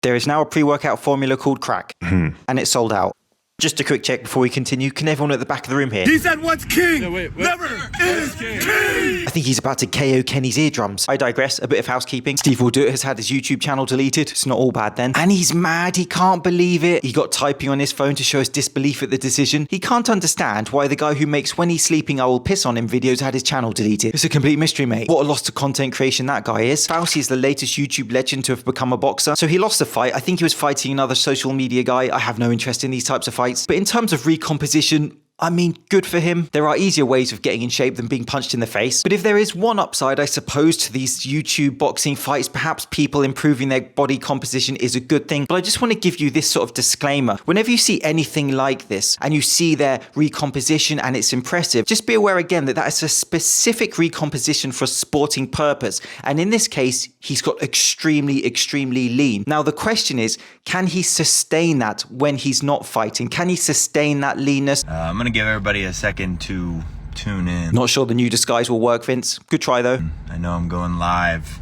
There is now a pre-workout formula called Crack, and it's sold out. Just a quick check before we continue. Can everyone at the back of the room hear? He said what's king never is king. I think he's about to KO Kenny's eardrums. I digress, a bit of housekeeping. Steve Will Do It has had his YouTube channel deleted. It's not all bad then. And he's mad, he can't believe it. He got typing on his phone to show his disbelief at the decision. He can't understand why the guy who makes When He's Sleeping I Will Piss On Him videos had his channel deleted. It's a complete mystery, mate. What a loss to content creation that guy is. Fousey is the latest YouTube legend to have become a boxer. So he lost the fight. I think he was fighting another social media guy. I have no interest in these types of fights. But in terms of recomposition, I mean, good for him. There are easier ways of getting in shape than being punched in the face. But if there is one upside, I suppose, to these YouTube boxing fights, perhaps people improving their body composition is a good thing. But I just want to give you this sort of disclaimer. Whenever you see anything like this and you see their recomposition and it's impressive, just be aware again that that is a specific recomposition for a sporting purpose. And in this case, he's got extremely, extremely lean. Now, the question is, can he sustain that when he's not fighting? Can he sustain that leanness? I'm gonna give everybody a second to tune in. Not sure the new disguise will work, Vince. Good try, though. I know I'm going live,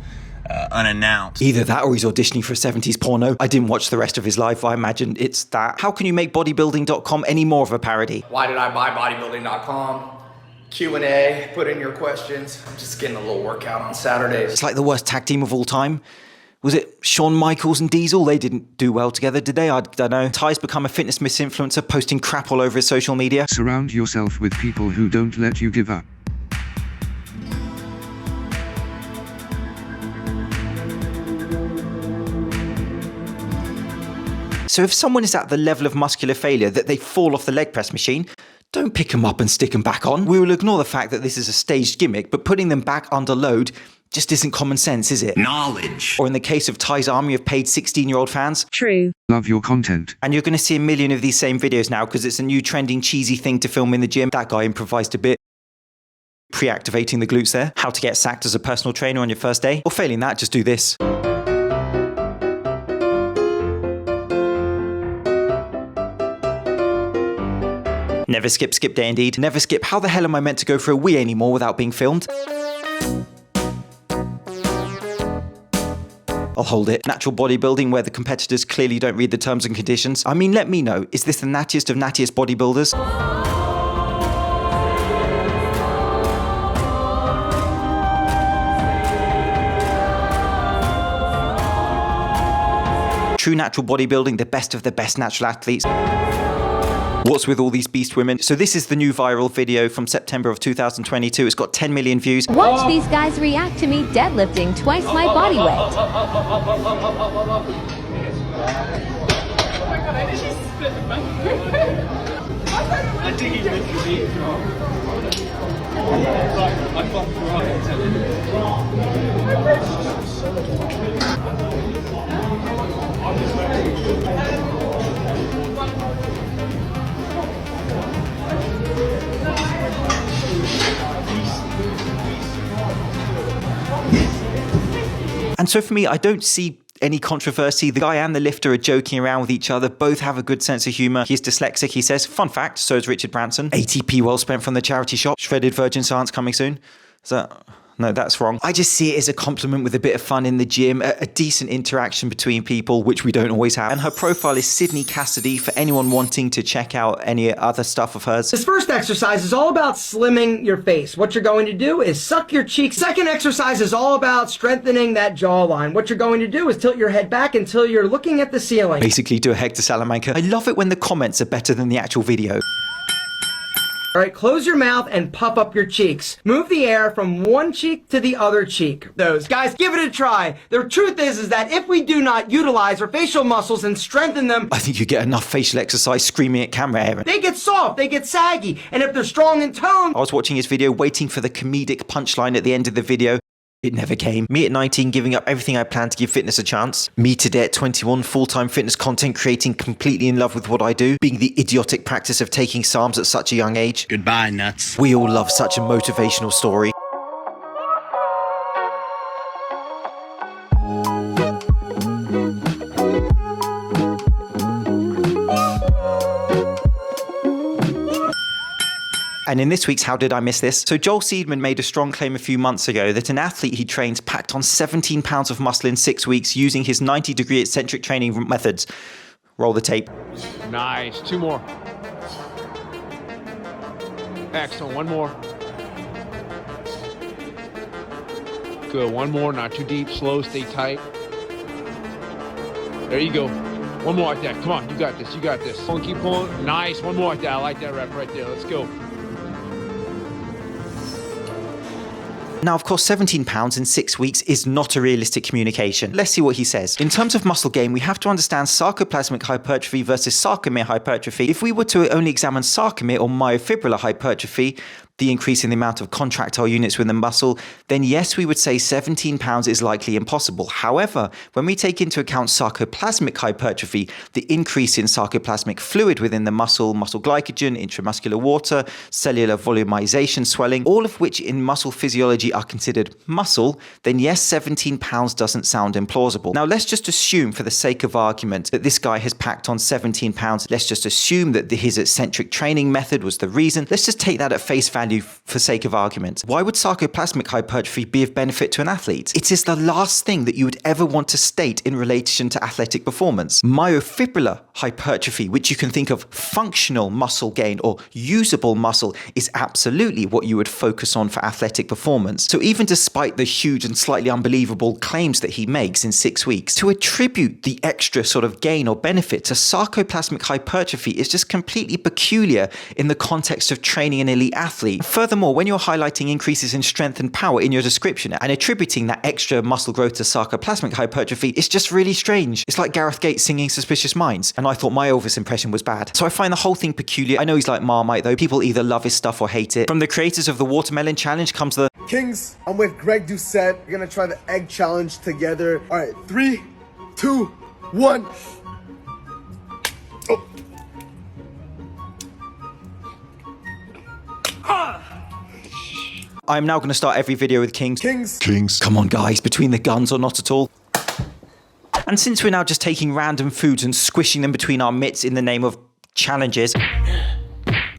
unannounced. Either that or he's auditioning for a 70s porno. I didn't watch the rest of his life. I imagine it's that. How can you make bodybuilding.com any more of a parody? Why did I buy bodybuilding.com? Q&A, put in your questions. I'm just getting a little workout on Saturdays. It's like the worst tag team of all time. Was it Shawn Michaels and Diesel? They didn't do well together, did they? I don't know. Ty's become a fitness misinfluencer, posting crap all over his social media. Surround yourself with people who don't let you give up. So if someone is at the level of muscular failure that they fall off the leg press machine, don't pick them up and stick them back on. We will ignore the fact that this is a staged gimmick, but putting them back under load just isn't common sense, is it? Knowledge. Or in the case of Ty's army of paid 16-year-old fans. True. Love your content. And you're going to see a million of these same videos now because it's a new trending cheesy thing to film in the gym. That guy improvised a bit. Pre-activating the glutes there. How to get sacked as a personal trainer on your first day. Or failing that, just do this. Never skip day indeed. Never skip. How the hell am I meant to go for a wee anymore without being filmed? I'll hold it. Natural bodybuilding where the competitors clearly don't read the terms and conditions. I mean, let me know. Is this the nattiest of nattiest bodybuilders? True natural bodybuilding, the best of the best natural athletes. What's with all these beast women? So this is the new viral video from September of 2022. It's got 10 million views. Watch these guys react to me deadlifting twice my body weight. And so for me, I don't see any controversy. The guy and the lifter are joking around with each other. Both have a good sense of humor. He's dyslexic, he says. Fun fact, so is Richard Branson. ATP well spent from the charity shop. Shredded Virgin Science coming soon. Is that... No, that's wrong. I just see it as a compliment with a bit of fun in the gym, a decent interaction between people, which we don't always have. And her profile is Sydney Cassidy for anyone wanting to check out any other stuff of hers. This first exercise is all about slimming your face. What you're going to do is suck your cheeks. Second exercise is all about strengthening that jawline. What you're going to do is tilt your head back until you're looking at the ceiling. Basically do a Hector Salamanca. I love it when the comments are better than the actual video. All right, close your mouth and puff up your cheeks. Move the air from one cheek to the other cheek. Those guys, give it a try. The truth is that if we do not utilize our facial muscles and strengthen them, I think you get enough facial exercise screaming at camera, Aaron. they get soft, they get saggy, and if they're strong in tone, I was watching his video, waiting for the comedic punchline at the end of the video. It never came. Me at 19, giving up everything I planned to give fitness a chance. Me today at 21, full-time fitness content creating, completely in love with what I do. Being the idiotic practice of taking SARMs at such a young age. Goodbye, nuts. We all love such a motivational story. And in this week's How Did I Miss This? So Joel Seedman made a strong claim a few months ago that an athlete he trains packed on 17 pounds of muscle in 6 weeks using his 90-degree eccentric training methods. Roll the tape. Nice. 2 more. Excellent. 1 more. Good. 1 more. Not too deep. Slow. Stay tight. There you go. 1 more like that. Come on. You got this. You got this. Keep pulling. Nice. 1 more like that. I like that rep right there. Let's go. Now, of course, 17 pounds in 6 weeks is not a realistic communication. Let's see what he says. In terms of muscle gain, we have to understand sarcoplasmic hypertrophy versus sarcomere hypertrophy. If we were to only examine sarcomere or myofibrillar hypertrophy, the increase in the amount of contractile units within the muscle, then yes, we would say 17 pounds is likely impossible. However, when we take into account sarcoplasmic hypertrophy, the increase in sarcoplasmic fluid within the muscle glycogen, intramuscular water, cellular volumization, swelling, all of which in muscle physiology are considered muscle, then yes, 17 pounds doesn't sound implausible. Now, let's just assume for the sake of argument that this guy has packed on 17 pounds. Let's just assume that his eccentric training method was the reason. Let's just take that at face value for sake of argument. Why would sarcoplasmic hypertrophy be of benefit to an athlete? It is the last thing that you would ever want to state in relation to athletic performance. Myofibrillar hypertrophy, which you can think of functional muscle gain or usable muscle, is absolutely what you would focus on for athletic performance. So even despite the huge and slightly unbelievable claims that he makes in 6 weeks, to attribute the extra sort of gain or benefit to sarcoplasmic hypertrophy is just completely peculiar in the context of training an elite athlete. Furthermore, when you're highlighting increases in strength and power in your description and attributing that extra muscle growth to sarcoplasmic hypertrophy, it's just really strange. It's like Gareth Gates singing Suspicious Minds, and I thought my Elvis impression was bad. So I find the whole thing peculiar. I know he's like Marmite though. People either love his stuff or hate it. From the creators of the Watermelon Challenge comes the Kings. I'm with Greg Doucette. We're gonna try the egg challenge together. All right, 3, 2, 1. Oh. I'm now going to start every video with Kings. Kings. Come on, guys, between the guns or not at all. And since we're now just taking random foods and squishing them between our mitts in the name of challenges,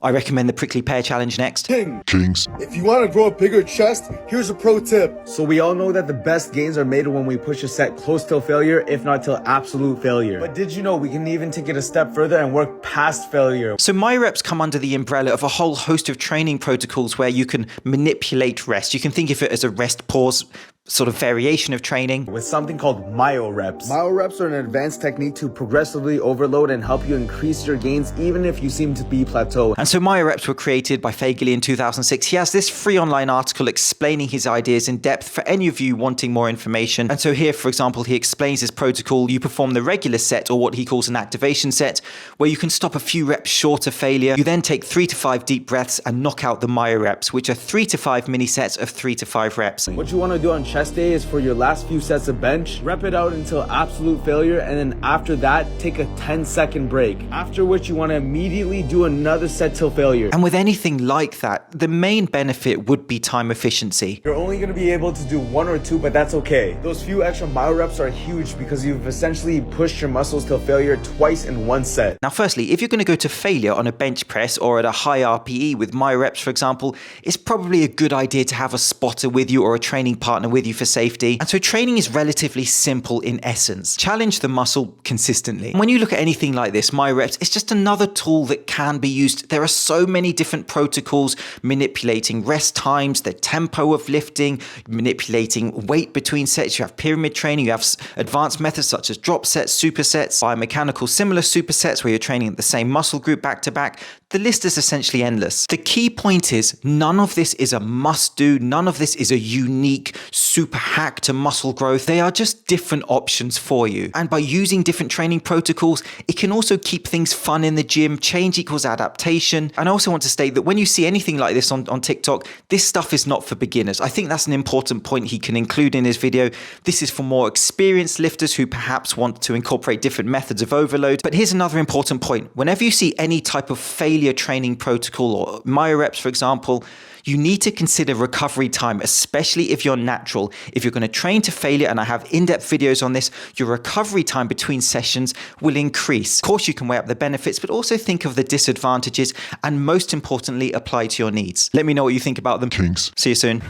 I recommend the prickly pear challenge next. Kings. If you want to grow a bigger chest, here's a pro tip. So we all know that the best gains are made when we push a set close till failure, if not till absolute failure. But did you know we can even take it a step further and work past failure? So my reps come under the umbrella of a whole host of training protocols where you can manipulate rest. You can think of it as a rest pause sort of variation of training with something called Myo Reps. Myo Reps are an advanced technique to progressively overload and help you increase your gains even if you seem to be plateaued. And so Myo Reps were created by Fousey in 2006. He has this free online article explaining his ideas in depth for any of you wanting more information. And so here, for example, he explains his protocol. You perform the regular set, or what he calls an activation set, where you can stop a few reps short of failure. You then take 3 to 5 deep breaths and knock out the Myo Reps, which are 3 to 5 mini sets of 3 to 5 reps. What you want to do on chest day is for your last few sets of bench, rep it out until absolute failure, and then after that, take a 10-second break. After which you want to immediately do another set till failure. And with anything like that, the main benefit would be time efficiency. You're only going to be able to do 1 or 2, but that's okay. Those few extra Myo Reps are huge because you've essentially pushed your muscles till failure twice in 1 set. Now, firstly, if you're going to go to failure on a bench press or at a high RPE with Myo Reps, for example, it's probably a good idea to have a spotter with you or a training partner with you for safety. And so training is relatively simple in essence. Challenge the muscle consistently. When you look at anything like this, Myo Reps, it's just another tool that can be used. There are so many different protocols manipulating rest times, the tempo of lifting, manipulating weight between sets. You have pyramid training, you have advanced methods such as drop sets, supersets, biomechanical similar supersets where you're training the same muscle group back to back. The list is essentially endless. The key point is none of this is a must do. None of this is a unique super hack to muscle growth. They are just different options for you. And by using different training protocols, it can also keep things fun in the gym. Change equals adaptation. And I also want to state that when you see anything like this on TikTok, this stuff is not for beginners. I think that's an important point he can include in his video. This is for more experienced lifters who perhaps want to incorporate different methods of overload. But here's another important point. Whenever you see any type of failure training protocol or Myo Reps, for example, you need to consider recovery time, especially if you're natural. If you're going to train to failure, and I have in-depth videos on this, your recovery time between sessions will increase. Of course, you can weigh up the benefits, but also think of the disadvantages and most importantly, apply to your needs. Let me know what you think about them. Kings. See you soon.